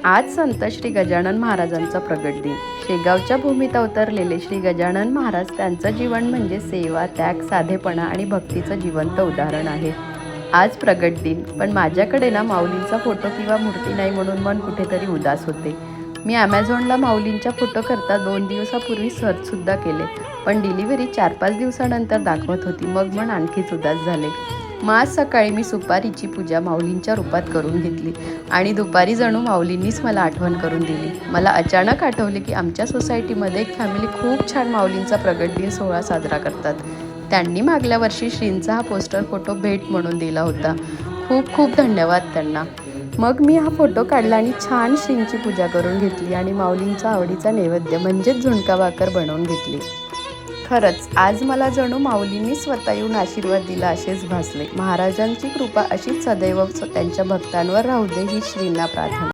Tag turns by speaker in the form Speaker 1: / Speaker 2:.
Speaker 1: आज संत श्री गजानन महाराजांचा प्रगट दिन। शेगावच्या भूमीत अवतरलेले श्री गजानन महाराज, त्यांचं जीवन म्हणजे सेवा, त्याग, साधेपणा आणि भक्तीचं जिवंत उदाहरण आहे। आज प्रगट दिन, पण माझ्याकडे ना माऊलींचा फोटो किंवा मूर्ती नाही म्हणून मन कुठेतरी उदास होते। मी ॲमेझॉनला माऊलींच्या फोटो करता 2 दिवसापूर्वी सर्चसुद्धा केले, पण डिलिव्हरी 4-5 दिवसानंतर दाखवत होती। मग मन आणखीच उदास झाले। मग आज सकाळी मी सुपारीची पूजा माऊलींच्या रूपात करून घेतली आणि दुपारी जणू माऊलींनीच मला आठवण करून दिली। मला अचानक आठवले की आमच्या सोसायटीमध्ये एक फॅमिली खूप छान माऊलींचा प्रगट दिन सोहळा साजरा करतात। त्यांनी मागल्या वर्षी श्रींचा हा पोस्टर फोटो भेट म्हणून दिला होता। खूप खूप धन्यवाद त्यांना। मग मी हा फोटो काढला आणि छान श्रींची पूजा करून घेतली आणि माऊलींचा आवडीचा नैवेद्य म्हणजेच झुणका भाकर बनवून घेतली। खरंच आज मला जणू माऊलींनी स्वतः येऊन आशीर्वाद दिला असेच भासले। महाराजांची कृपा अशीच सदैव त्यांच्या भक्तांवर राहू दे, ही श्रींना प्रार्थना।